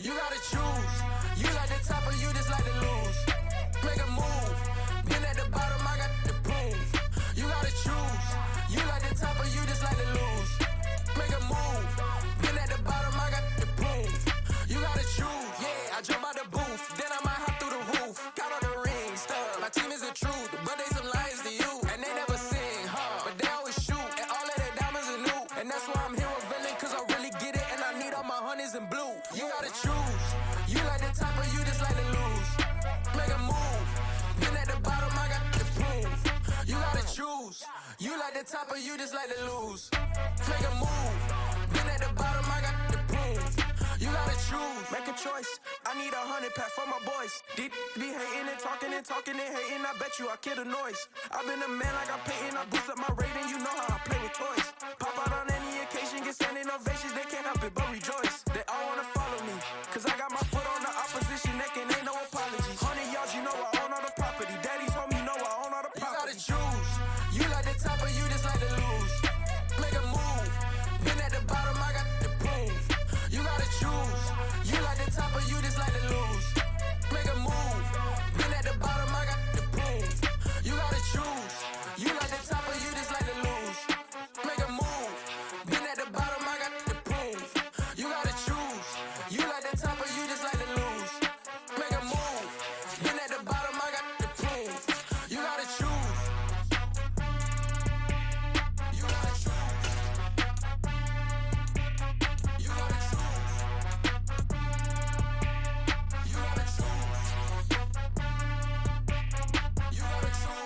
You gotta choose. You like the top or you just like to lose. Make a move. Been at the bottom, I got the prove. You gotta choose. You like the top or you just like to lose. Make a move. Been at the bottom, I got the prove. You gotta choose. Yeah, I jump out the booth, then I might hop through the roof. Got on the ring, stuff. My team is the truth, but they some liars to you. And they never sing, but they always shoot. And all of their diamonds are new. And that's why I'm here with villain, cause I really get it. And I need all my honeys in blue. You gotta choose. You like the top or you just like to lose. Make a move. Been at the bottom, I got the proof. You gotta choose. You like the top or you just like to lose. Make a move. Been at the bottom, I got the proof. You gotta choose. Make a choice. I need 100 pack for my boys. Be hating and talking and hating. I bet you I kill the noise. I've been a man like I'm Peyton. I boost up my rating. You know how I play with toys. Pop out on any occasion, get standing ovations. They can't help it but rejoice. They all wanna follow me, cause I got my foot on the opposition neck and ain't no apologies. 100 yards, you know I own all the property. Daddy's home, you know I own all the property. You gotta choose. You like the top or you just like to lose. Make a move. Been at the bottom, I got the proof. You gotta choose. You like the top or you just like to lose. Make a move. Been at the bottom, I got the proof. You gotta choose. You like the top or you just like to lose. Make a move. Been at the bottom, I got the proof. You gotta choose. You like the top or you just like to lose. Make a move. Been at the bottom, I got the proof. You gotta choose. You gotta choose. You gotta choose. You gotta choose. You gotta choose.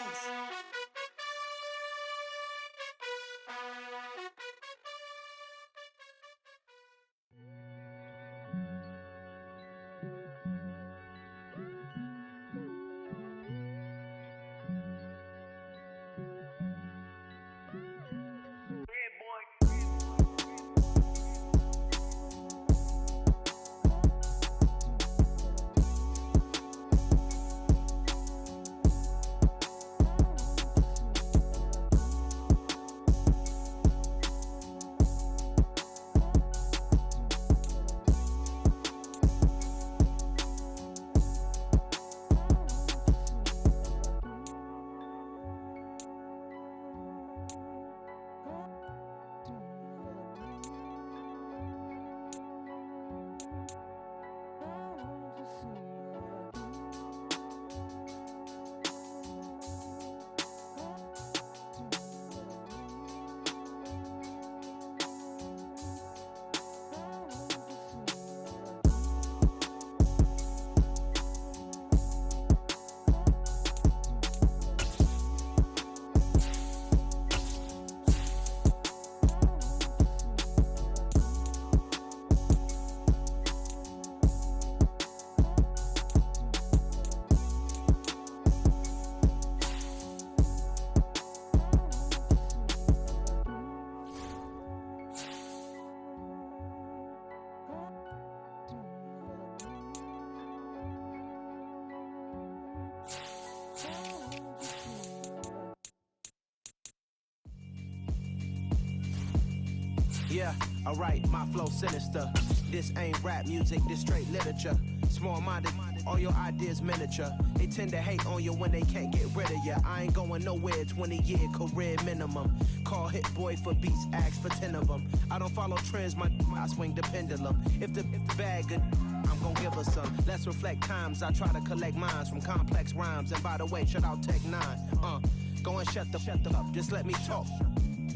Yeah, alright, my flow sinister. This ain't rap music, this straight literature. Small-minded, all your ideas miniature. They tend to hate on you when they can't get rid of you. I ain't going nowhere, 20-year career minimum. Call Hit Boy for beats, ask for 10 of them. I don't follow trends, I swing the pendulum. If the bag good, I'm gon' give her some. Let's reflect times, I try to collect minds from complex rhymes. And by the way, shout out Tech 9. Go and shut the up, just let me talk.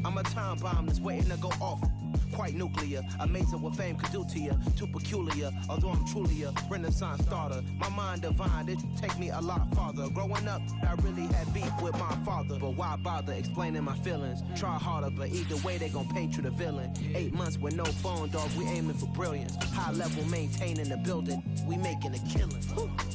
I'm a time bomb that's waiting to go off. Quite nuclear, amazing what fame could do to you. Too peculiar, although I'm truly a renaissance starter. My mind divine, it take me a lot farther. Growing up, I really had beef with my father. But why bother explaining my feelings? Try harder, but either way they gon' paint you the villain. 8 months with no phone, dog, we aiming for brilliance. High level maintaining the building, we making a killing.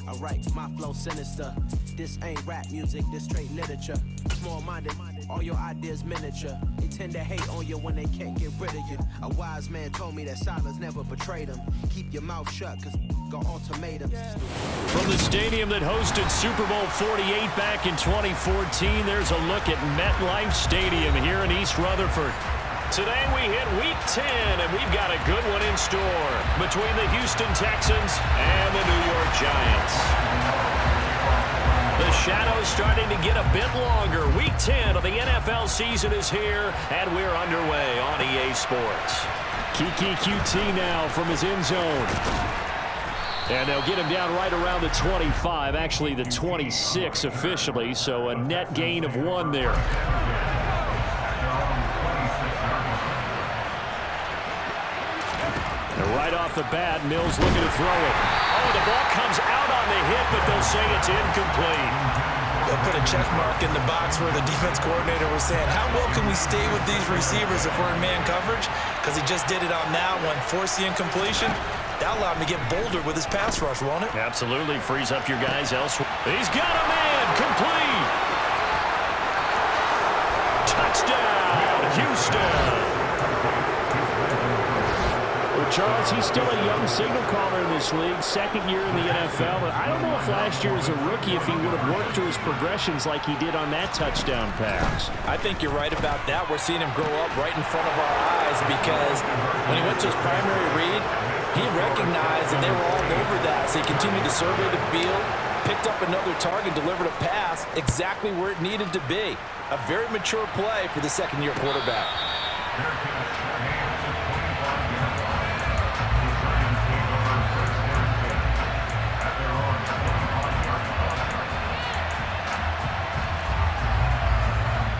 Alright, my flow sinister. This ain't rap music, this straight literature. Small-minded, all your ideas miniature. They tend to hate on you when they can't get rid of you. A wise man told me that silence never betrayed him. Keep your mouth shut, cause got ultimatums. From the stadium that hosted Super Bowl 48 back in 2014, there's a look at MetLife Stadium here in East Rutherford. Today we hit Week 10, and we've got a good one in store between the Houston Texans and the New York Giants. The shadow's starting to get a bit longer. Week 10 of the NFL season is here, and we're underway on EA Sports. Kiki QT now from his end zone. And they'll get him down right around the 25, actually the 26 officially, so a net gain of 1 there. And right off the bat, Mills looking to throw it. Oh, the ball comes out on the hit, but they'll say it's incomplete. They'll put a check mark in the box where the defense coordinator was saying, how well can we stay with these receivers if we're in man coverage? Because he just did it on that one, force the incompletion. That allowed him to get bolder with his pass rush, won't it? Absolutely. Frees up your guys elsewhere. He's got a man. Complete. Touchdown, Houston. Well, Charles, he's still a young signal caller in this league, second year in the NFL. But I don't know if last year as a rookie if he would have worked through his progressions like he did on that touchdown pass. I think you're right about that. We're seeing him grow up right in front of our eyes because when he went to his primary read, he recognized that they were all over that. So he continued to survey the field, picked up another target, delivered a pass exactly where it needed to be. A very mature play for the second-year quarterback.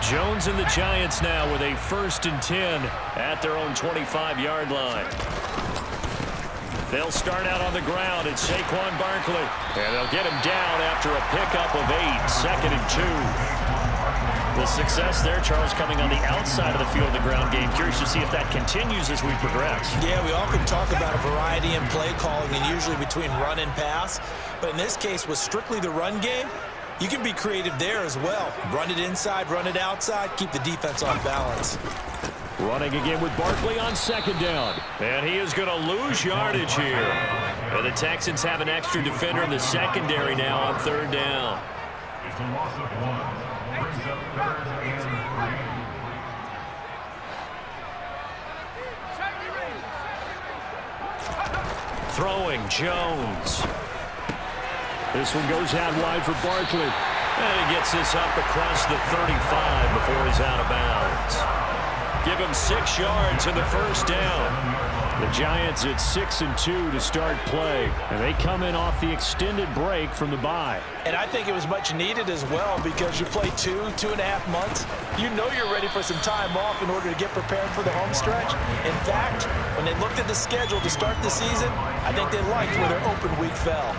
Jones and the Giants now with a 1st and 10 at their own 25-yard line. They'll start out on the ground. It's Saquon Barkley. And they'll get him down after a pickup of 8, 2nd and 2. The success there, Charles, coming on the outside of the field of the ground game. Curious to see if that continues as we progress. Yeah, we often talk about a variety in play calling and usually between run and pass. But in this case, with strictly the run game, you can be creative there as well. Run it inside, run it outside, keep the defense on balance. Running again with Barkley on 2nd down. And he is going to lose yardage here. And the Texans have an extra defender in the secondary now on 3rd down. It's a loss of 1. Brings up 3rd and 3. Throwing Jones. This one goes out wide for Barkley. And he gets this up across the 35 before he's out of bounds. Give him 6 yards in the 1st down. The Giants at 6 and 2 to start play. And they come in off the extended break from the bye. And I think it was much needed as well because you play 2.5 months. You know you're ready for some time off in order to get prepared for the home stretch. In fact, when they looked at the schedule to start the season, I think they liked where their open week fell.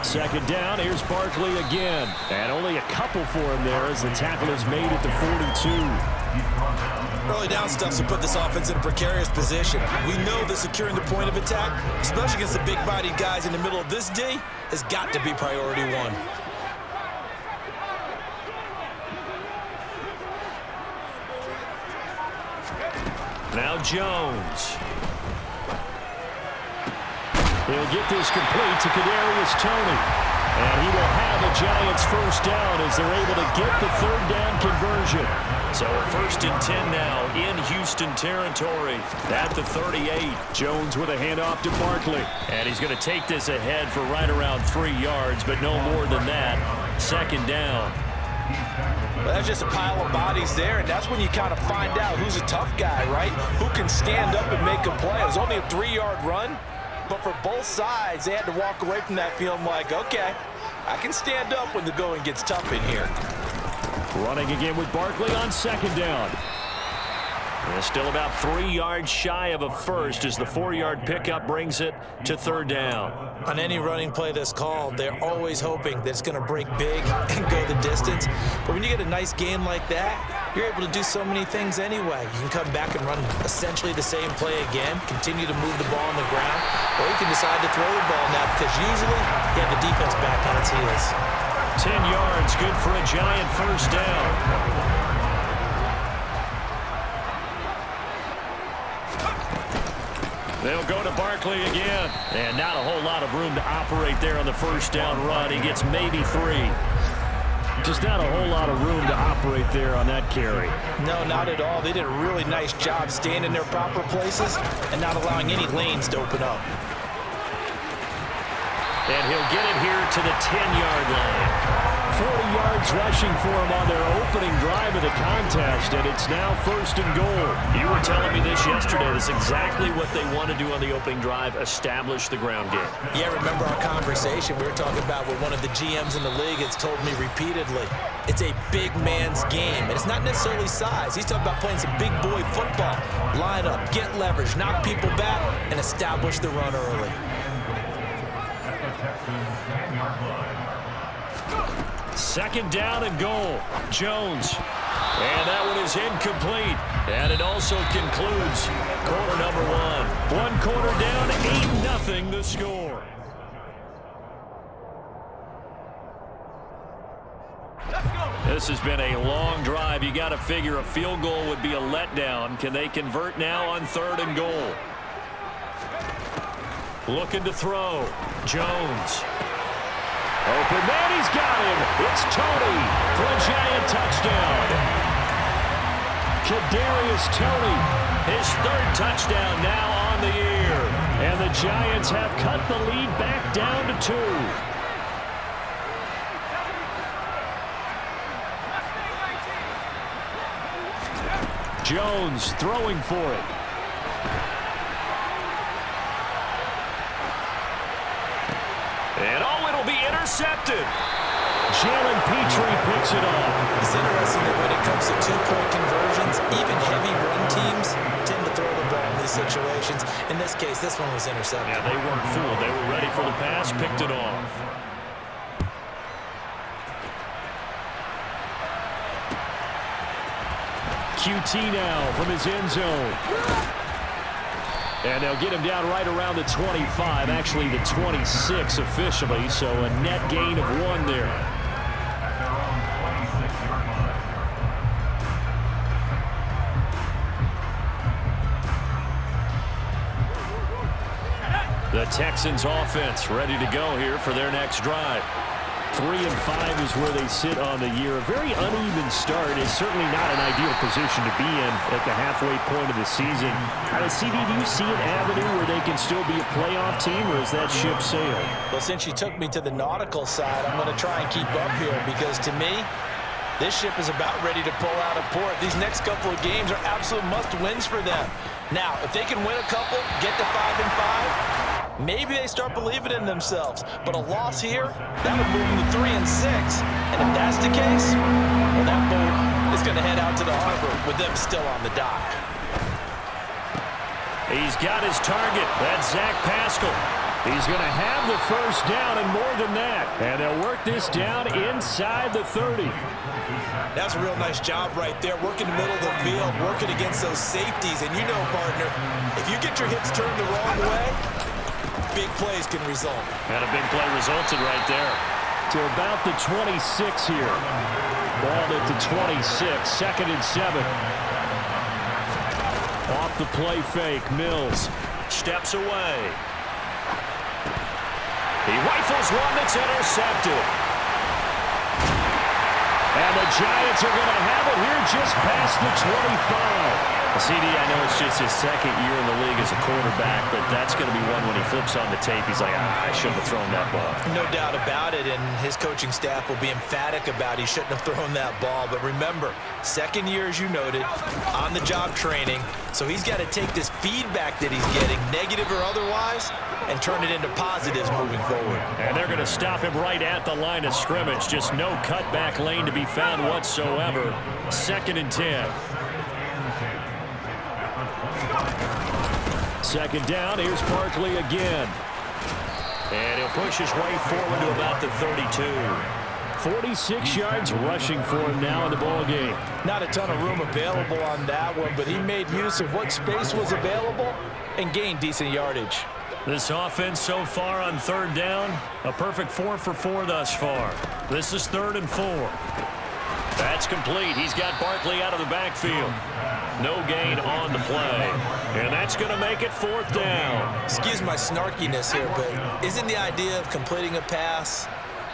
Second down, here's Barkley again. And only a couple for him there as the tackle is made at the 42. Early down stuff to put this offense in a precarious position. We know that securing the point of attack, especially against the big-bodied guys in the middle of this D, has got to be priority 1. Now Jones. He'll get this complete to Kadarius Toney. And he will have a Giants 1st down as they're able to get the 3rd down conversion. So a 1st and 10 now in Houston territory at the 38. Jones with a handoff to Barkley. And he's going to take this ahead for right around 3 yards, but no more than that. 2nd down. Well, that's just a pile of bodies there, and that's when you kind of find out who's a tough guy, right? Who can stand up and make a play. It was only a 3-yard run. But for both sides, they had to walk away from that feeling like, okay, I can stand up when the going gets tough in here. Running again with Barkley on 2nd down. And still about 3 yards shy of a 1st as the 4-yard pickup brings it to 3rd down. On any running play that's called, they're always hoping that it's going to break big and go the distance. But when you get a nice game like that, you're able to do so many things anyway. You can come back and run essentially the same play again, continue to move the ball on the ground, or you can decide to throw the ball now because usually you have the defense back on its heels. 10 yards, good for a Giant 1st down. They'll go to Barkley again. And not a whole lot of room to operate there on the 1st down run. He gets maybe 3. Just not a whole lot of room to operate there on that carry. No, not at all. They did a really nice job staying in their proper places and not allowing any lanes to open up. And he'll get it here to the 10-yard line. 40 yards rushing for him on their opening drive of the contest, and it's now 1st and goal. You were telling me this yesterday. That's exactly what they want to do on the opening drive, establish the ground game. Yeah, remember our conversation we were talking about what one of the GMs in the league has told me repeatedly. It's a big man's game, and it's not necessarily size. He's talking about playing some big boy football. Line up, get leverage, knock people back, and establish the run early. Second down and goal. Jones. And that one is incomplete. And it also concludes quarter number 1. One quarter down, 8-0 the score. This has been a long drive. You got to figure a field goal would be a letdown. Can they convert now on 3rd and goal? Looking to throw. Jones. Open man, he's got him. It's Tony for a Giant touchdown. Kadarius Toney, his 3rd touchdown now on the year. And the Giants have cut the lead back down to 2. Jones throwing for it. And it'll be intercepted. Jalen Petrie picks it up. It's interesting that when it comes to 2-point conversions, even heavy run teams tend to throw the ball in these situations. In this case, this one was intercepted. Yeah, they weren't fooled. They were ready for the pass, picked it off. QT now from his end zone. And they'll get him down right around the 25, actually the 26 officially, so a net gain of 1 there. The Texans offense ready to go here for their next drive. 3-5 is where they sit on the year. A very uneven start is certainly not an ideal position to be in at the halfway point of the season. CD, do you see an avenue where they can still be a playoff team, or is that ship sailed? Well, since you took me to the nautical side, I'm going to try and keep up here because to me, this ship is about ready to pull out of port. These next couple of games are absolute must-wins for them. Now, if they can win a couple, get to 5-5, maybe they start believing in themselves. But a loss here, that would move them to 3-6. And if that's the case, well, that boat is going to head out to the harbor with them still on the dock. He's got his target. That's Zach Pascal. He's going to have the 1st down and more than that. And they'll work this down inside the 30. That's a real nice job right there, working the middle of the field, working against those safeties. And you know, partner, if you get your hips turned the wrong way, big plays can result. And a big play resulted right there. To about the 26 here. Ball at the 26, 2nd and 7. Off the play fake, Mills steps away. He rifles one that's intercepted. And the Giants are going to have it here just past the 25. CD, I know it's just his 2nd year in the league as a quarterback, but that's going to be one when he flips on the tape. He's like, I shouldn't have thrown that ball. No doubt about it, and his coaching staff will be emphatic about he shouldn't have thrown that ball. But remember, 2nd year, as you noted, on-the-job training, so he's got to take this feedback that he's getting, negative or otherwise, and turn it into positives moving forward. And they're going to stop him right at the line of scrimmage. Just no cutback lane to be found whatsoever. 2nd and 10. 2nd down, here's Barkley again. And he'll push his way forward to about the 32. 46 yards rushing for him now in the ball game. Not a ton of room available on that one, but he made use of what space was available and gained decent yardage. This offense so far on 3rd down, a perfect 4 for 4 thus far. This is 3rd and 4. That's complete. He's got Barkley out of the backfield. No gain on the play. And that's going to make it 4th down. Excuse my snarkiness here, but isn't the idea of completing a pass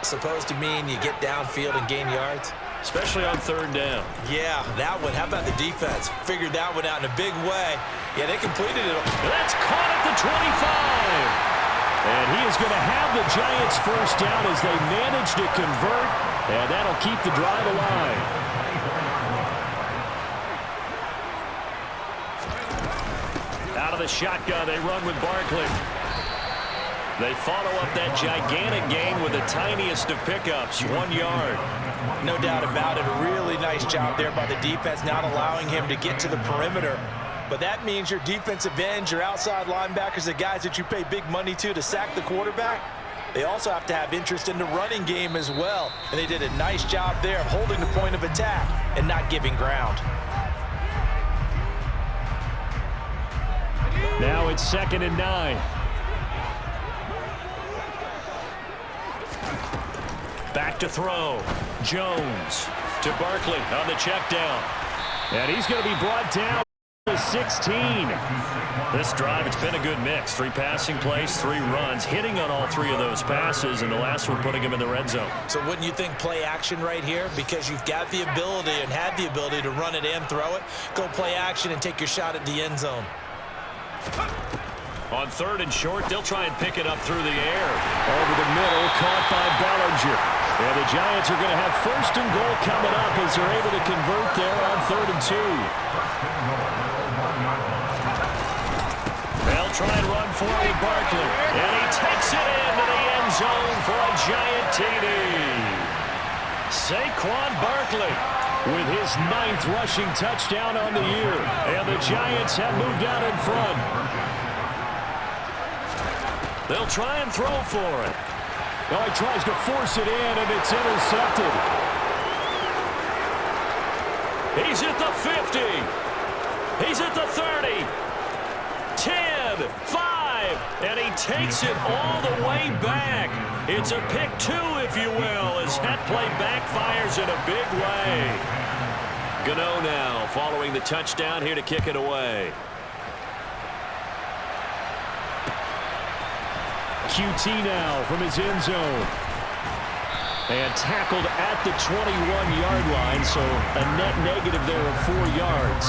supposed to mean you get downfield and gain yards? Especially on third down. Yeah, that one. How about the defense? Figured that one out in a big way. Yeah, they completed it. That's caught at the 25. And he is going to have the Giants first down as they manage to convert, and that'll keep the drive alive. Out of the shotgun, they run with Barkley. They follow up that gigantic gain with the tiniest of pickups, 1 yard. No doubt about it. A really nice job there by the defense, not allowing him to get to the perimeter. But that means your defensive ends, your outside linebackers, the guys that you pay big money to sack the quarterback, they also have to have interest in the running game as well. And they did a nice job there of holding the point of attack and not giving ground. Now it's 2nd and 9. Back to throw. Jones to Barkley on the check down. And he's going to be brought down to 16. This drive, it's been a good mix. 3 passing plays, 3 runs, hitting on all 3 of those passes, and the last one putting him in the red zone. So wouldn't you think play action right here? Because you've got the ability and had the ability to run it and throw it. Go play action and take your shot at the end zone. On 3rd and short, they'll try and pick it up through the air. Over the middle, caught by Bellinger. And the Giants are going to have 1st and goal coming up as they're able to convert there on 3rd and 2. They'll try and run for it with Barkley. And he takes it into the end zone for a Giant TD. Saquon Barkley with his 9th rushing touchdown on the year. And the Giants have moved out in front. They'll try and throw for it. Oh, he tries to force it in, and it's intercepted. He's at the 50. He's at the 30. 10, 5, and he takes it all the way back. It's a pick 2, if you will, as that play backfires in a big way. Gano now following the touchdown here to kick it away. QT now from his end zone. And tackled at the 21-yard line, so a net negative there of 4 yards.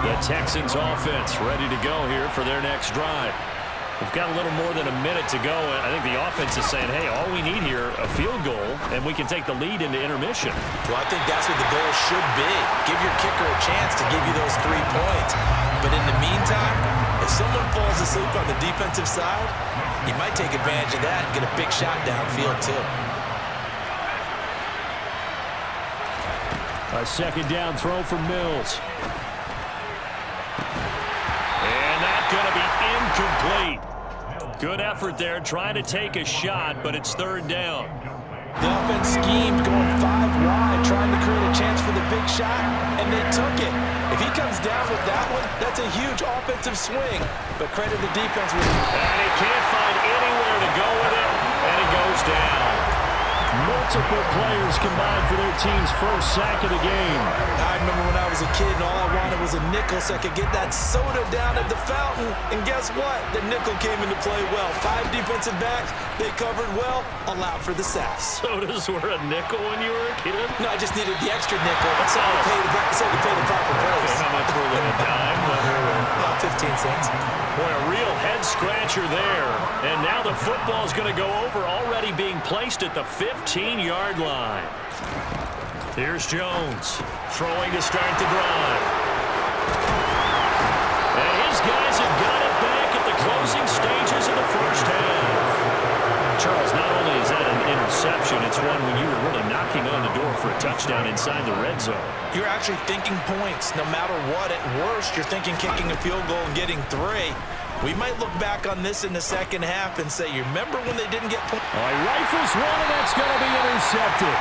The Texans offense ready to go here for their next drive. We've got a little more than a minute to go, and I think the offense is saying, hey, all we need here, a field goal, and we can take the lead into intermission. Well, I think that's what the goal should be. Give your kicker a chance to give you those 3 points. But in the meantime, if someone falls asleep on the defensive side, he might take advantage of that and get a big shot downfield, too. A 2nd down throw for Mills. And that's going to be incomplete. Good effort there, trying to take a shot, but it's 3rd down. The offense schemed, going 5 wide, trying to create a chance for the big shot, and they took it. If he comes down with that one, that's a huge offensive swing. But credit the defense with it. And he can't find anywhere to go with it, and it goes down. Multiple players combined for their team's first sack of the game. I remember when I was a kid and all I wanted was a nickel so I could get that soda down at the fountain. And guess what? The nickel came into play well. 5 defensive backs, they covered well, allowed for the sack. Sodas were a nickel when you were a kid? No, I just needed the extra nickel. So I paid the proper price. How much were they? A dime? About 15 cents. Boy, a real head-scratcher there. And now the football is going to go over, already being placed at the 15-yard line. Here's Jones, throwing to start the drive. And his guys have got it back at the closing stages of the first half. Charles, not only is that an interception, it's one when you were really knocking on the door for a touchdown inside the red zone. You're actually thinking points no matter what. At worst, you're thinking kicking a field goal and getting 3. We might look back on this in the second half and say, you remember when they didn't get points? Oh, he rifles one, and that's going to be intercepted.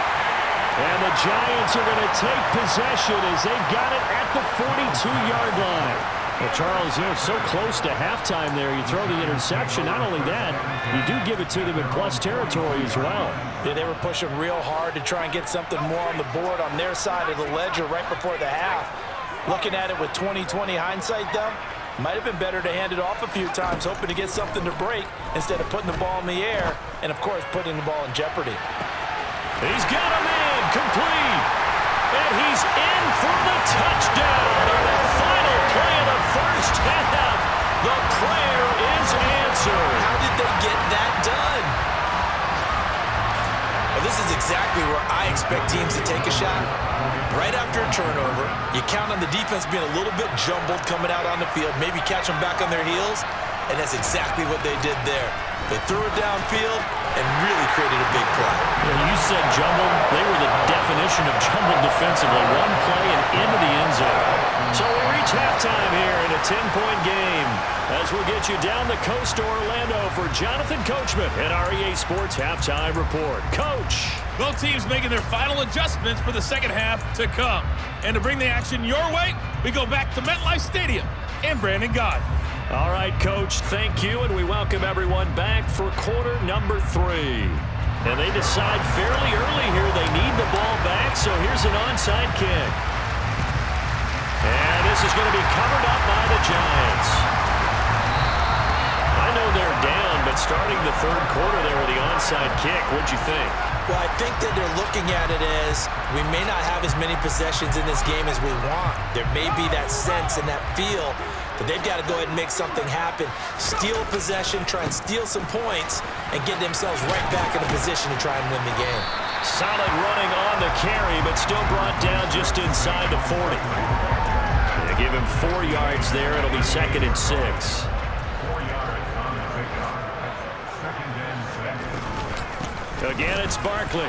And the Giants are going to take possession as they've got it at the 42-yard line. Well, Charles, you know, so close to halftime there. You throw the interception. Not only that, you do give it to them in plus territory as well. Yeah, they were pushing real hard to try and get something more on the board on their side of the ledger right before the half. Looking at it with 20/20 hindsight, though, Might have been better to hand it off a few times, hoping to get something to break instead of putting the ball in the air and, of course, putting the ball in jeopardy. He's got a man complete. And he's in for the touchdown. On the final play of the first half, the prayer is answered. How did they get that done? Well, this is exactly where I expect teams to take a shot. Right after a turnover, you count on the defense being a little bit jumbled coming out on the field, maybe catch them back on their heels, and that's exactly what they did there. They threw it downfield and really created a big play. You said jumbled. They were the definition of jumbled defensively. One play and into the end zone. So we reach halftime here in a 10-point game as we'll get you down the coast to Orlando for Jonathan Coachman at our EA Sports Halftime Report. Coach. Both teams making their final adjustments for the second half to come. And to bring the action your way, we go back to MetLife Stadium and Brandon Gott. All right, Coach, thank you, and we welcome everyone back for quarter number 3. And they decide fairly early here they need the ball back, so here's an onside kick. And this is going to be covered up by the Giants. I know they're down, but starting the third quarter there with the onside kick, what'd you think? Well, I think that they're looking at it as we may not have as many possessions in this game as we want. There may be that sense and that feel that they've got to go ahead and make something happen, steal possession, try and steal some points, and get themselves right back in a position to try and win the game. Solid running on the carry, but still brought down just inside the 40. They give him 4 yards there. It'll be 2nd and 6. 4 yards on the pickup. 2nd and 7. Again, it's Barkley.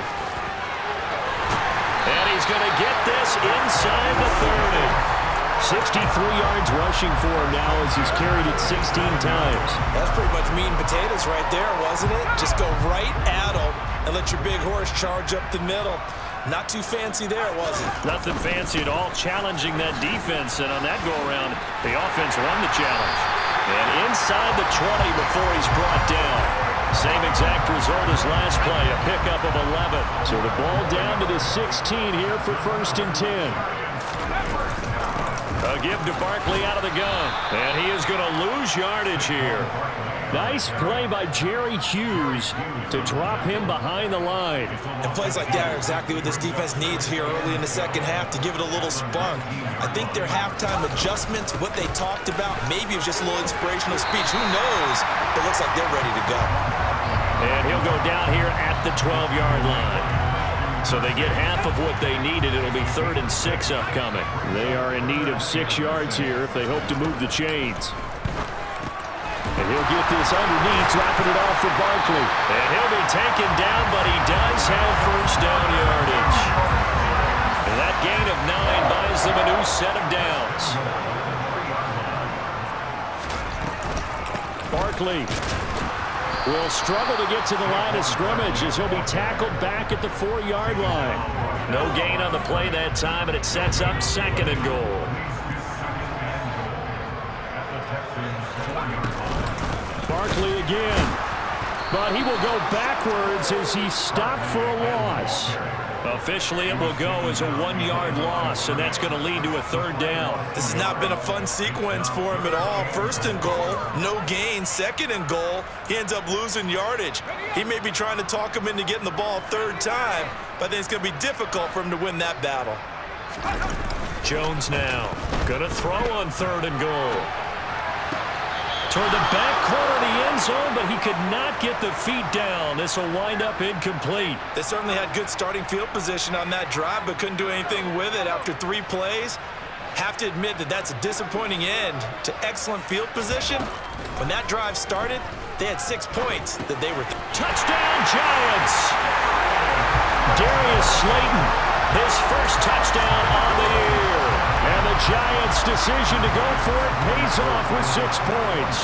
And he's going to get this inside the 30. 63 yards rushing for him now as he's carried it 16 times. That's pretty much meat and potatoes right there, wasn't it? Just go right at him and let your big horse charge up the middle. Not too fancy there, was it? Nothing fancy at all, challenging that defense. And on that go-around, the offense won the challenge. And inside the 20 before he's brought down. Same exact result as last play, a pickup of 11. So the ball down to the 16 here for 1st and 10. A give to Barkley out of the gun. And he is going to lose yardage here. Nice play by Jerry Hughes to drop him behind the line. And plays like that are exactly what this defense needs here early in the second half to give it a little spunk. I think their halftime adjustments, what they talked about, maybe it was just a little inspirational speech. Who knows? But it looks like they're ready to go. And he'll go down here at the 12-yard line. So they get half of what they needed. It'll be 3rd and 6 upcoming. They are in need of 6 yards here if they hope to move the chains. And he'll get this underneath, dropping it off for Barkley. And he'll be taken down, but he does have 1st down yardage. And that gain of 9 buys them a new set of downs. Barkley will struggle to get to the line of scrimmage as he'll be tackled back at the 4-yard line. No gain on the play that time, and it sets up 2nd and goal. Barkley again, but he will go backwards as he's stopped for a loss. Officially, it will go as a 1-yard loss, and that's going to lead to a 3rd down. This has not been a fun sequence for him at all. 1st and goal, no gain. 2nd and goal, he ends up losing yardage. He may be trying to talk him into getting the ball 3rd time, but I think it's going to be difficult for him to win that battle. Jones now going to throw on 3rd and goal. Toward the back corner of the end zone, but he could not get the feet down. This will wind up incomplete. They certainly had good starting field position on that drive, but couldn't do anything with it after 3 plays. Have to admit that that's a disappointing end to excellent field position. When that drive started, they had 6 points that they were... Touchdown, Giants! Darius Slayton, his 1st touchdown on the year. And the Giants' decision to go for it pays off with 6 points.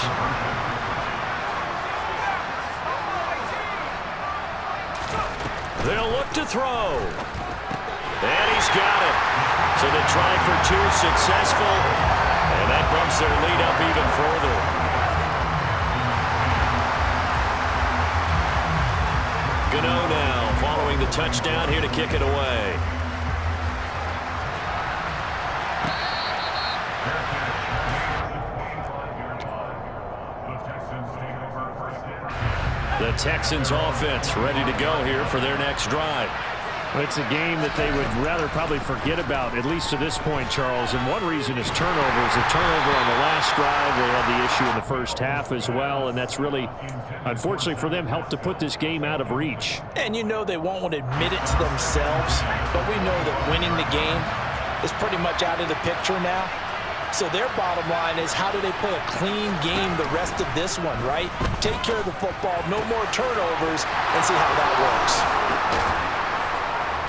They'll look to throw. And he's got it. So they try for 2, successful. And that bumps their lead up even further. Gano now following the touchdown here to kick it away. The Texans offense ready to go here for their next drive. It's a game that they would rather probably forget about, at least to this point, Charles. And one reason is turnovers. A turnover on the last drive. They had the issue in the first half as well, and that's really, unfortunately for them, helped to put this game out of reach. And you know they won't want to admit it to themselves, but we know that winning the game is pretty much out of the picture now. So their bottom line is, how do they play a clean game the rest of this one, right? Take care of the football, no more turnovers, and see how that works.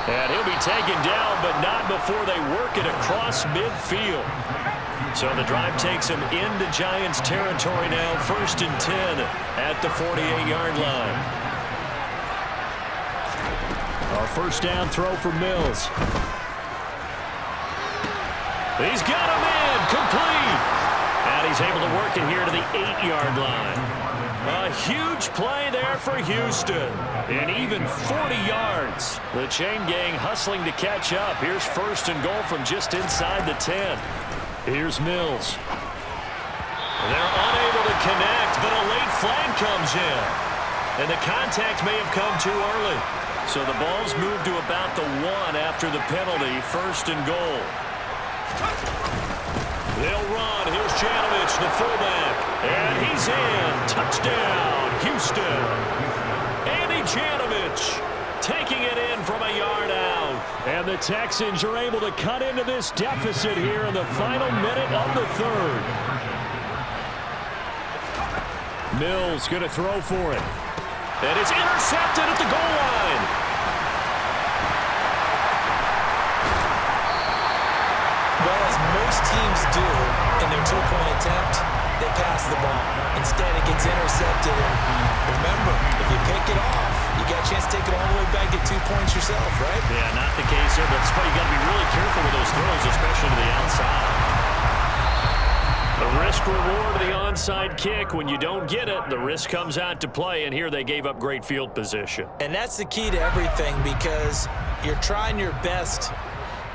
And he'll be taken down, but not before they work it across midfield. So the drive takes him into Giants territory now, 1st and 10 at the 48-yard line. Our first down throw for Mills. He's got him in, complete. And he's able to work it here to the 8-yard line. A huge play there for Houston. And even 40 yards. The chain gang hustling to catch up. Here's 1st and goal from just inside the 10. Here's Mills. They're unable to connect, but a late flag comes in. And the contact may have come too early. So the ball's moved to about the 1 after the penalty. 1st and goal. They'll run. Here's Janovich, the fullback. And he's in. Touchdown, Houston. Andy Janovich taking it in from a yard out. And the Texans are able to cut into this deficit here in the final minute of the 3rd. Mills going to throw for it. And it's intercepted at the goal line. Well, as most teams do in their two-point attempt, they pass the ball. Instead, it gets intercepted. And remember, if you pick it off, you got a chance to take it all the way back, get 2 points yourself, right? Yeah, not the case here, but that's why you got to be really careful with those throws, especially to the outside. The risk-reward of the onside kick, when you don't get it, the risk comes out to play, and here they gave up great field position. And that's the key to everything, because you're trying your best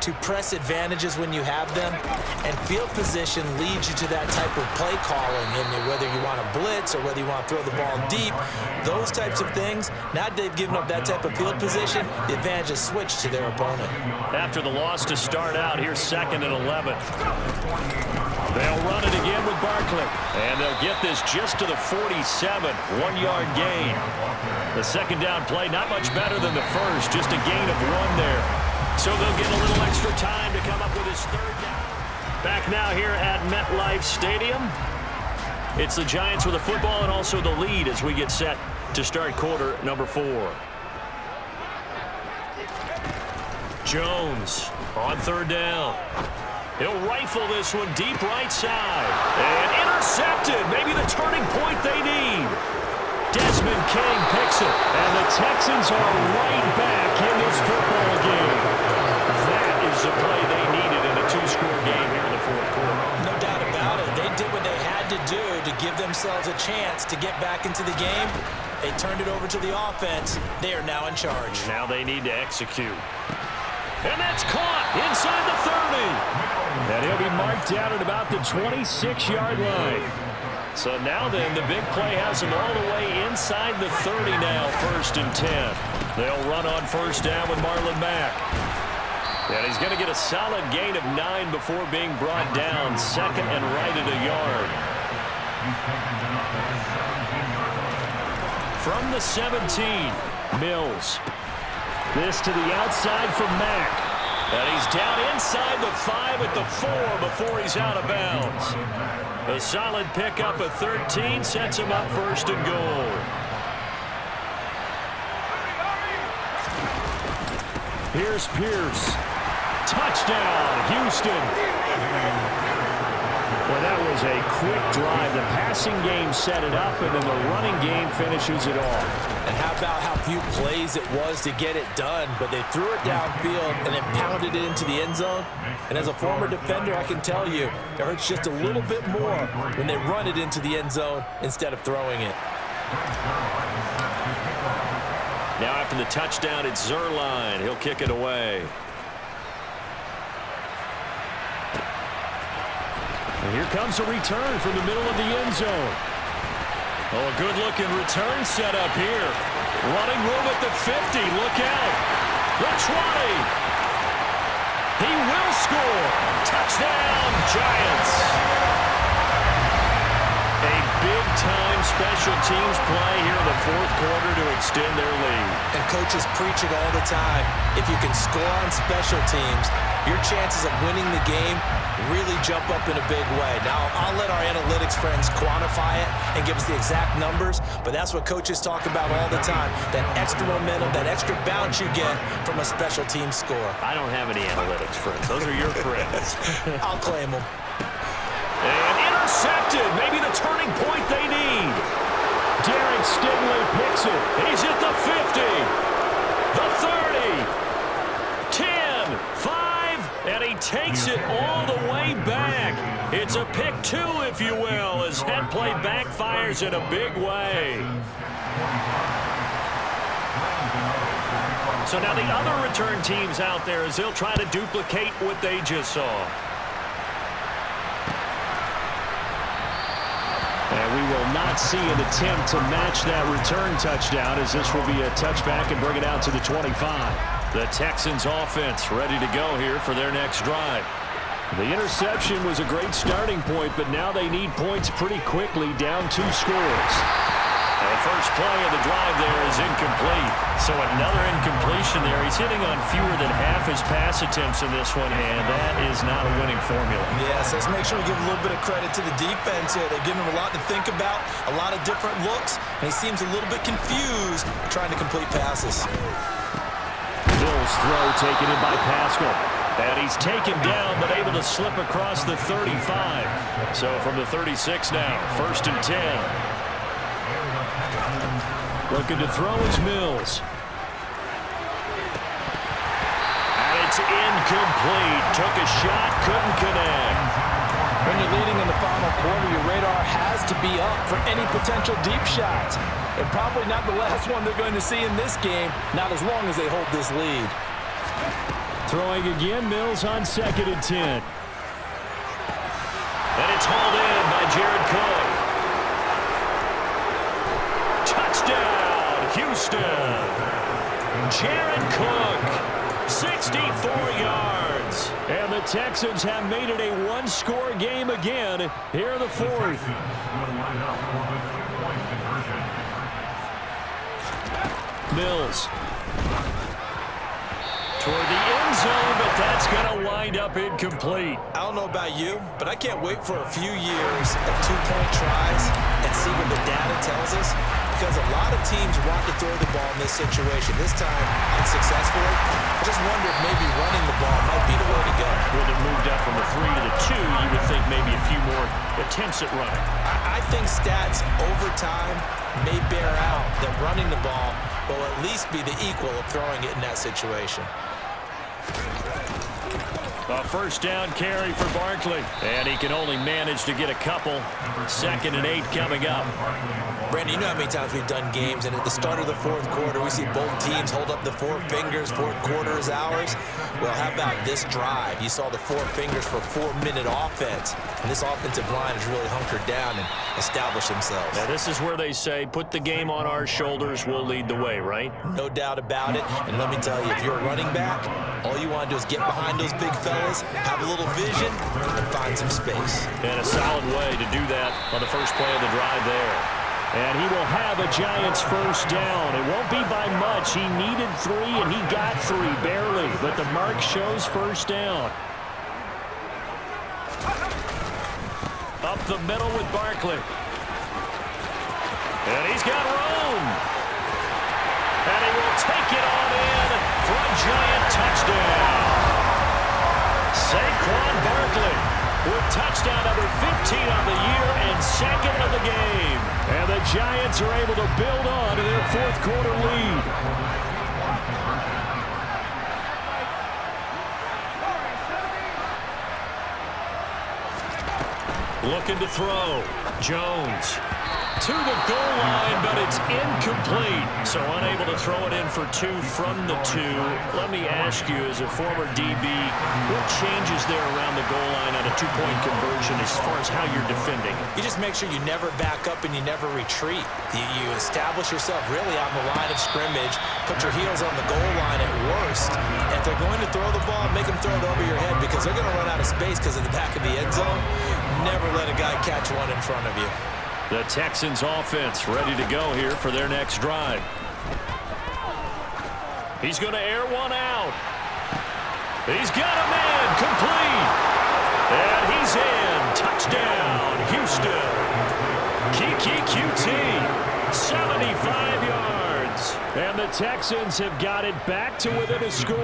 to press advantages when you have them, and field position leads you to that type of play calling, and whether you want to blitz or whether you want to throw the ball deep, those types of things. Now that they've given up that type of field position, the advantage is switched to their opponent. After the loss to start out, here's 2nd and 11. They'll run it again with Barkley, and they'll get this just to the 47, 1-yard gain. The second down play, not much better than the first, just a gain of 1 there. So they'll get a little extra time to come up with his 3rd down. Back now here at MetLife Stadium. It's the Giants with the football and also the lead as we get set to start quarter number 4. Jones on 3rd down. He'll rifle this one deep right side. And intercepted. Maybe the turning point they need. Desmond King picks it. And the Texans are right back in this football game. That is the play they needed in a 2-score game here in the 4th quarter. No doubt about it. They did what they had to do to give themselves a chance to get back into the game. They turned it over to the offense. They are now in charge. Now they need to execute. And that's caught inside the 30. And he'll be marked down at about the 26-yard line. So now then, the big play has him all the way inside the 30 now, 1st and 10. They'll run on 1st down with Marlon Mack. And he's going to get a solid gain of 9 before being brought down, 2nd and right at a yard. From the 17, Mills. This to the outside for Mack. And he's down inside the 5 at the 4 before he's out of bounds. A solid pickup of 13 sets him up 1st and goal. Here's Pierce. Touchdown, Houston. Well, that was a quick drive. The passing game set it up, and then the running game finishes it off. And how about how few plays it was to get it done, but they threw it downfield and then pounded it into the end zone. And as a former defender, I can tell you, it hurts just a little bit more when they run it into the end zone instead of throwing it. Now after the touchdown, it's Zerline. He'll kick it away. And here comes a return from the middle of the end zone. Oh, a good-looking return set up here. Running room at the 50. Look out. The 20. He will score. Touchdown, Giants. A big-time special teams play here in the fourth quarter to extend their lead. And coaches preach it all the time. If you can score on special teams, your chances of winning the game really jump up in a big way. Now, I'll let our analytics friends quantify it and give us the exact numbers, but that's what coaches talk about all the time, that extra momentum, that extra bounce you get from a special team score. I don't have any analytics friends. Those are your friends. I'll claim them. And intercepted. Maybe the turning point they need. Derek Stingley picks it. He's at the 50. The 30. 10. 5. And he takes it all the way back. It's a pick two, if you will, as head play backfires in a big way. So now the other return teams out there as they'll try to duplicate what they just saw. And we will not see an attempt to match that return touchdown, as this will be a touchback and bring it out to the 25. The Texans offense ready to go here for their next drive. The interception was a great starting point, but now they need points pretty quickly, down 2 scores. The first play of the drive there is incomplete. So another incompletion there. He's hitting on fewer than half his pass attempts in this one, and that is not a winning formula. Yes, let's make sure we give a little bit of credit to the defense here. They're giving him a lot to think about, a lot of different looks, and he seems a little bit confused trying to complete passes. Bill's throw taken in by Pascal. And he's taken down, but able to slip across the 35. So from the 36 now, 1st and 10. Looking to throw is Mills. And it's incomplete. Took a shot, couldn't connect. When you're leading in the final quarter, your radar has to be up for any potential deep shots. And probably not the last one they're going to see in this game, not as long as they hold this lead. Throwing again, Mills on 2nd and 10. And it's hauled in by Jared Cook. Touchdown, Houston. Jared Cook, 64 yards. And the Texans have made it a one-score game again here in the fourth. Mills. Toward the end zone, but that's going to wind up incomplete. I don't know about you, but I can't wait for a few years of two-point tries and see what the data tells us, because a lot of teams want to throw the ball in this situation. This time, unsuccessfully. I just wonder if maybe running the ball might be the way to go. With it moved up from the 3 to the 2, you would think maybe a few more attempts at running. I think stats over time may bear out that running the ball will at least be the equal of throwing it in that situation. A first down carry for Barkley. And he can only manage to get a couple. 2nd and 8 coming up. Brandon, you know how many times we've done games, and at the start of the fourth quarter, we see both teams hold up the 4 fingers, fourth quarter is ours. Well, how about this drive? You saw the 4 fingers for 4-minute offense, and this offensive line has really hunkered down and established themselves. Now, this is where they say, put the game on our shoulders, we'll lead the way, right? No doubt about it, and let me tell you, if you're a running back, all you want to do is get behind those big fellas, have a little vision, and find some space. And a solid way to do that on the first play of the drive there. And he will have a Giants first down. It won't be by much. He needed 3, and he got 3, barely. But the mark shows first down. Up the middle with Barkley. And he's got room. And he will take it on in for a Giant touchdown. Saquon Barkley with touchdown number 15 on the year and 2nd of the game. And the Giants are able to build on to their fourth quarter lead. Looking to throw. Jones. to the goal line, but it's incomplete. So unable to throw it in for 2 from the 2. Let me ask you, as a former DB, what changes there around the goal line on a 2-point conversion as far as how you're defending? You just make sure you never back up and you never retreat. You establish yourself really on the line of scrimmage, put your heels on the goal line at worst. And if they're going to throw the ball, make them throw it over your head because they're going to run out of space because of the back of the end zone. Never let a guy catch one in front of you. The Texans offense ready to go here for their next drive. He's going to air one out. He's got a man complete. And he's in. Touchdown, Houston. Kiki QT, 75 yards. And the Texans have got it back to within a score.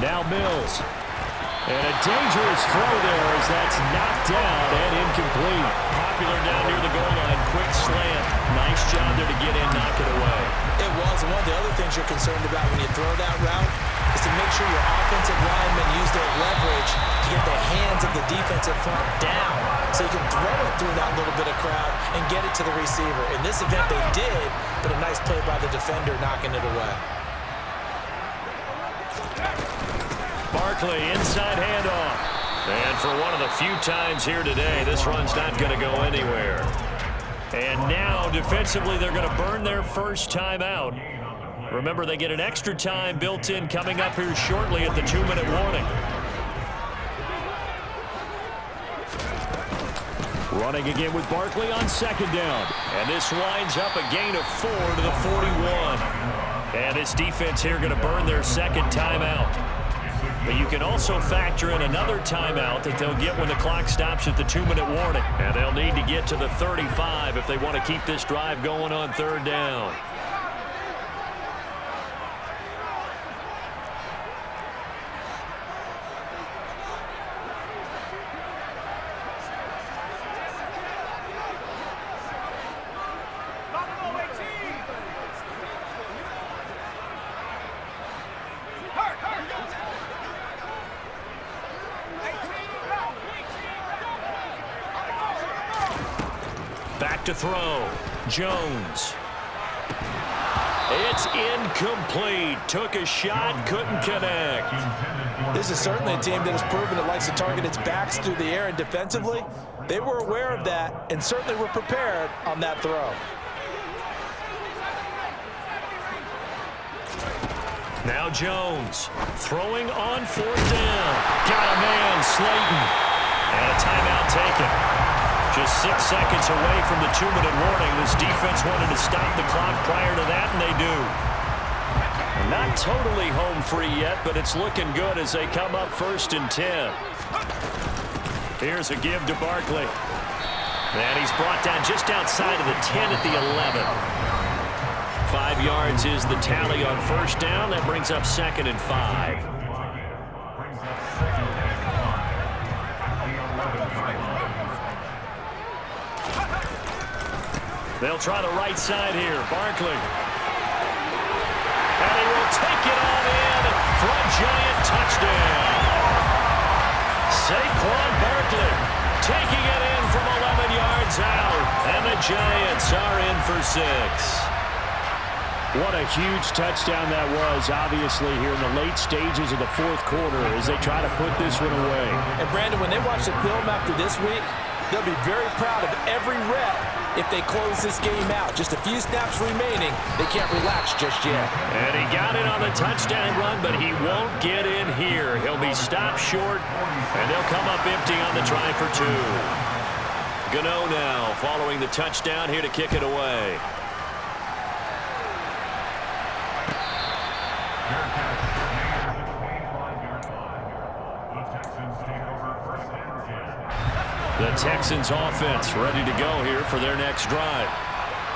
Now Mills. And a dangerous throw there as that's knocked down and incomplete. Popular down near the goal line. Quick slant. Nice job there to get in, knock it away. It was. And one of the other things you're concerned about when you throw that route is to make sure your offensive linemen use their leverage to get the hands of the defensive front down so you can throw it through that little bit of crowd and get it to the receiver. In this event, they did, but a nice play by the defender knocking it away. Barkley, inside handoff. And for one of the few times here today, this run's not going to go anywhere. And now, defensively, they're going to burn their first time out. Remember, they get an extra time built in coming up here shortly at the 2-minute warning. Running again with Barkley on second down. And this winds up a gain of 4 to the 41. And this defense here going to burn their second timeout. But you can also factor in another timeout that they'll get when the clock stops at the 2-minute warning. And they'll need to get to the 35 if they want to keep this drive going on third down. Back to throw. Jones. It's incomplete. Took a shot, couldn't connect. This is certainly a team that has proven it likes to target its backs through the air, and defensively, they were aware of that and certainly were prepared on that throw. Now Jones throwing on 4th down. Got a man, Slayton. And a timeout taken. Just 6 seconds away from the 2-minute warning. This defense wanted to stop the clock prior to that, and they do. Not totally home free yet, but it's looking good as they come up 1st and 10. Here's a give to Barkley. And he's brought down just outside of the 10 at the 11. 5 yards is the tally on 1st down. That brings up 2nd and 5. They'll try the right side here. Barkley. And he will take it on in for a giant touchdown. Saquon Barkley taking it in from 11 yards out. And the Giants are in for 6. What a huge touchdown that was, obviously, here in the late stages of the 4th quarter as they try to put this one away. And, Brandon, when they watch the film after this week, they'll be very proud of every rep if they close this game out. Just a few snaps remaining. They can't relax just yet. And he got it on the touchdown run, but he won't get in here. He'll be stopped short, and they'll come up empty on the try for 2. Gano now following the touchdown here to kick it away. The Texans offense ready to go here for their next drive.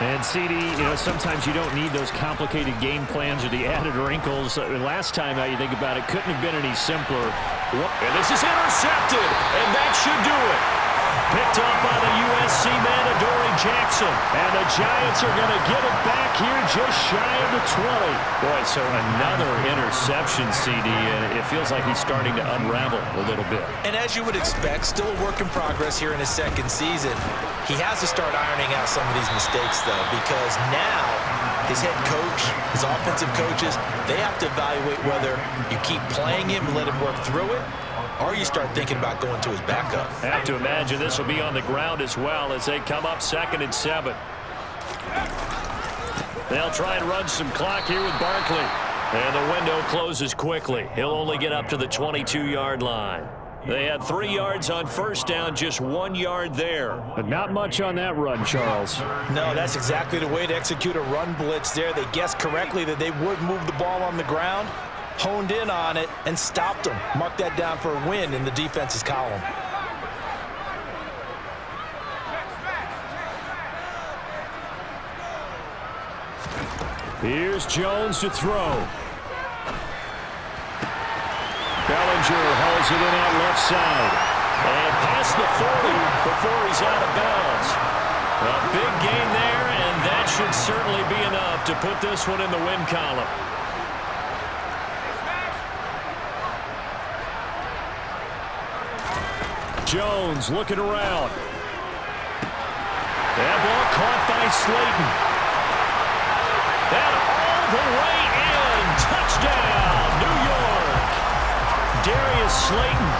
And, CD, sometimes you don't need those complicated game plans or the added wrinkles. Last time out, you think about it, couldn't have been any simpler. And this is intercepted, and that should do it. Picked up by the USC man, Adoree Jackson. Wilson. And the Giants are going to get it back here just shy of the 20. Boy, so another interception, CD, and it feels like he's starting to unravel a little bit. And as you would expect, still a work in progress here in his second season. He has to start ironing out some of these mistakes, though, because now his head coach, his offensive coaches, they have to evaluate whether you keep playing him and let him work through it, or you start thinking about going to his backup. I have to imagine this will be on the ground as well as they come up 2nd and 7. They'll try and run some clock here with Barkley. And the window closes quickly. He'll only get up to the 22-yard line. They had 3 yards on first down, just 1 yard there. But not much on that run, Charles. No, that's exactly the way to execute a run blitz there. They guessed correctly that they would move the ball on the ground, honed in on it, and stopped them. Mark that down for a win in the defense's column. Here's Jones to throw. Bellinger hauls it in out left side. And past the 40 before he's out of bounds. A big gain there, and that should certainly be enough to put this one in the win column. Jones looking around. That ball caught by Slayton. And all the way in. Touchdown, New York. Darius Slayton,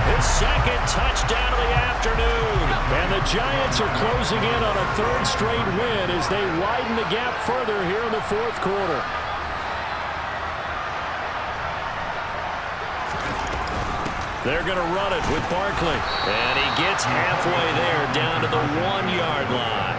his 2nd touchdown of the afternoon. And the Giants are closing in on a 3rd straight win as they widen the gap further here in the 4th quarter. They're going to run it with Barkley. And he gets halfway there down to the 1 yard line.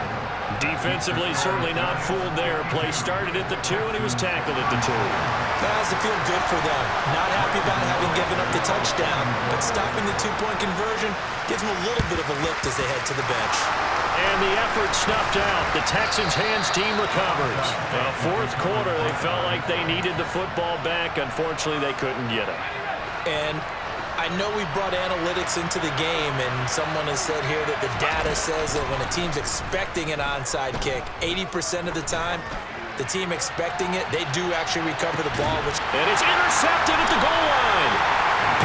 Defensively, certainly not fooled there. Play started at the 2, and he was tackled at the 2. That has to feel good for them. Not happy about having given up the touchdown, but stopping the 2-point conversion gives them a little bit of a lift as they head to the bench. And the effort snuffed out. The Texans' hands team recovers. Now, 4th quarter, they felt like they needed the football back. Unfortunately, they couldn't get it. And I know we brought analytics into the game, and someone has said here that the data says that when a team's expecting an onside kick, 80% of the time, the team expecting it, they do actually recover the ball. And it's intercepted at the goal line.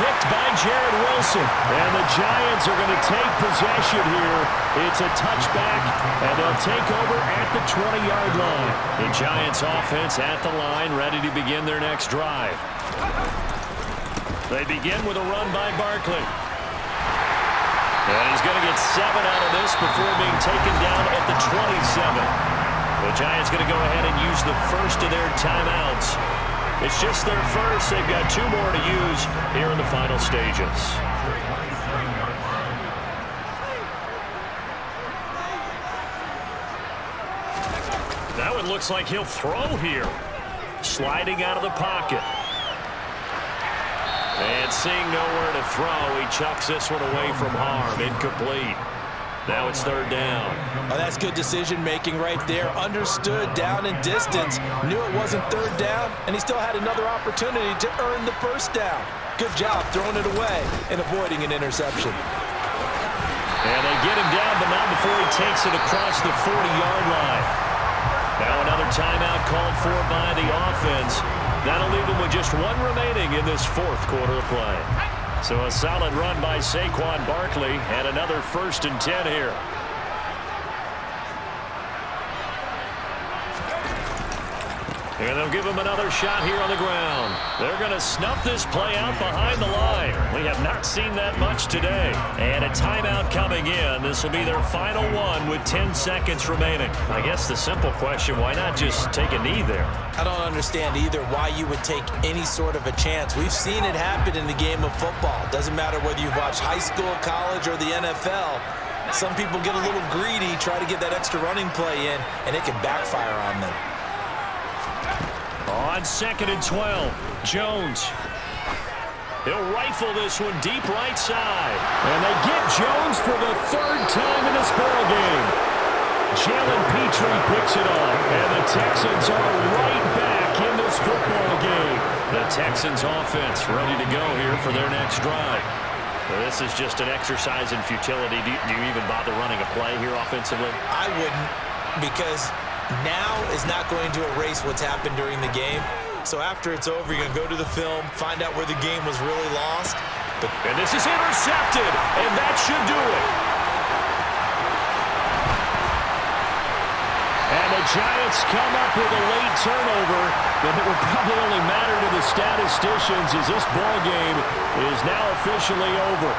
Picked by Jared Wilson. And the Giants are going to take possession here. It's a touchback, and they'll take over at the 20-yard line. The Giants offense at the line, ready to begin their next drive. They begin with a run by Barkley. And he's going to get 7 out of this before being taken down at the 27. The Giants going to go ahead and use the first of their timeouts. It's just their first. They've got 2 more to use here in the final stages. Now it looks like he'll throw here. Sliding out of the pocket. And seeing nowhere to throw, he chucks this one away from harm. Incomplete. Now it's 3rd down. Oh, that's good decision-making right there. Understood down and distance. Knew it wasn't 3rd down, and he still had another opportunity to earn the 1st down. Good job throwing it away and avoiding an interception. And they get him down, but not before he takes it across the 40-yard line. Now another timeout called for by the offense. That'll leave them with just 1 remaining in this 4th quarter of play. So a solid run by Saquon Barkley and another 1st and 10 here. And they'll give him another shot here on the ground. They're going to snuff this play out behind the line. We have not seen that much today. And a timeout coming in. This will be their final one with 10 seconds remaining. I guess the simple question, why not just take a knee there? I don't understand either why you would take any sort of a chance. We've seen it happen in the game of football. Doesn't matter whether you've watched high school, college, or the NFL. Some people get a little greedy, try to get that extra running play in, and it can backfire on them. On 2nd and 12, Jones. He'll rifle this one deep right side. And they get Jones for the 3rd time in this ball game. Jalen Petrie picks it up, and the Texans are right back in this football game. The Texans offense ready to go here for their next drive. This is just an exercise in futility. Do you even bother running a play here offensively? I wouldn't. because now is not going to erase what's happened during the game. So after it's over, you're going to go to the film, find out where the game was really lost. And this is intercepted, and that should do it. And the Giants come up with a late turnover, but it will probably only matter to the statisticians as this ball game is now officially over.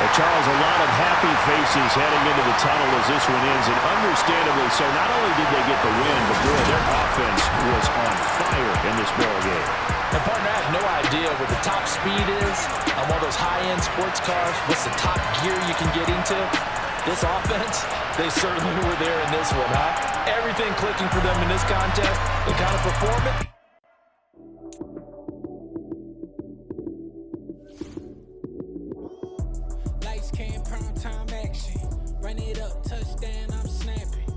Charles, a lot of happy faces heading into the tunnel as this one ends, and understandably so. Not only did they get the win, but boy, their offense was on fire in this ball game. And partner, I have no idea what the top speed is on one of those high-end sports cars. What's the top gear you can get into? This offense, they certainly were there in this one, huh? Everything clicking for them in this contest, the kind of performance. Lights, cam, prime time action. Run it up, touchdown, I'm snapping.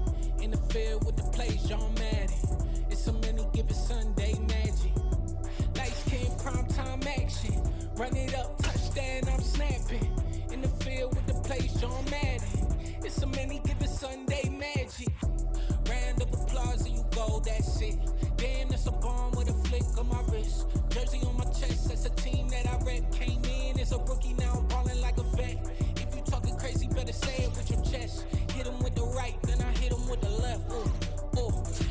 In the field with the plays, John Madden. It's a many given Sunday magic. Lights, cam, prime time action. Run it up, touchdown, I'm snapping. In the field with the plays, John Madden. It's a many given Sunday magic. Round of applause and you go, that's it. Damn, that's a bomb with a flick on my wrist. Jersey on my chest, that's a team that I rep. Came in as a rookie, now I'm ballin' like a vet. If you talking crazy, better say it with your chest. Hit him with the right, then I hit him with the left.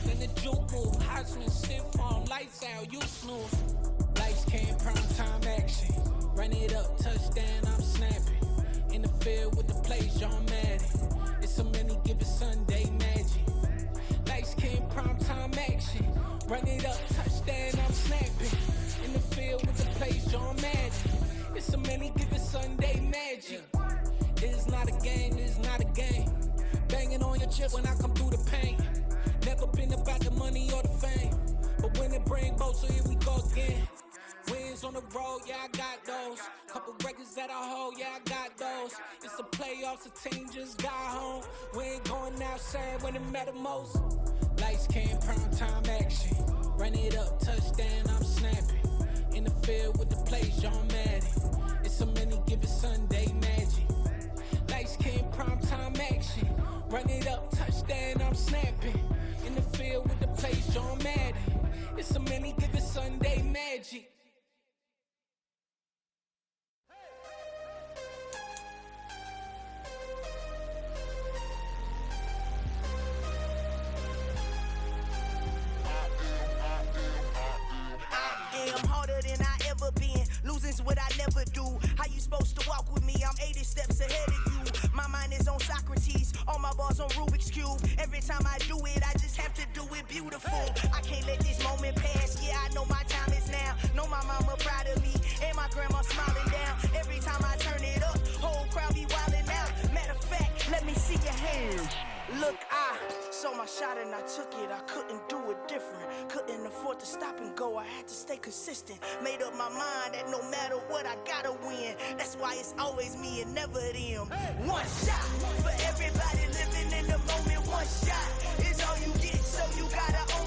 Then the juke move, Heisman, stiff arm, lights out, you snooze. Lights, cam, prime time action. Run it up, touchdown, I'm snapping. In the field with the plays, John Madden. It's a many given Sunday magic. Lights, cam, prime time action. Run it up, touchdown, I'm snapping. In the field with the plays, John Madden. It's a many given Sunday magic. It is not a game, it is not a game. Banging on your chest when I come through the pain. Never been about the money or the fame. But when it bring both, so here we go again. Wins on the road, yeah, I got those. Couple records that I hold, yeah, I got those. It's the playoffs, the team just got home. We ain't going outside when it matter most. Lights, cam, prime time action. Run it up, touchdown, I'm snapping. In the field with the plays, John Madden. It's a many given Sunday magic. Lights, cam, prime time action. Run it up, touchdown, I'm snapping. In the field with the plays, John Madden. It's a many given Sunday magic. Losing's what I never do. How you supposed to walk with me? I'm 80 steps ahead of you. My mind is on Socrates, all my bars on Rubik's Cube. Every time I do it, I just have to do it beautiful. I can't let this moment pass. Yeah, I know my time is now. Know my mama proud of me, and my grandma smiling down. Every time I turn it up, whole crowd be wildin' out. Matter of fact, let me see your hands. Look, I saw my shot and I took it. I couldn't do it different. Couldn't afford to stop and go. I had to stay consistent. Made up my mind that no matter what, I gotta win. That's why it's always me and never them. One shot for everybody living in the moment. One shot is all you get, so you gotta own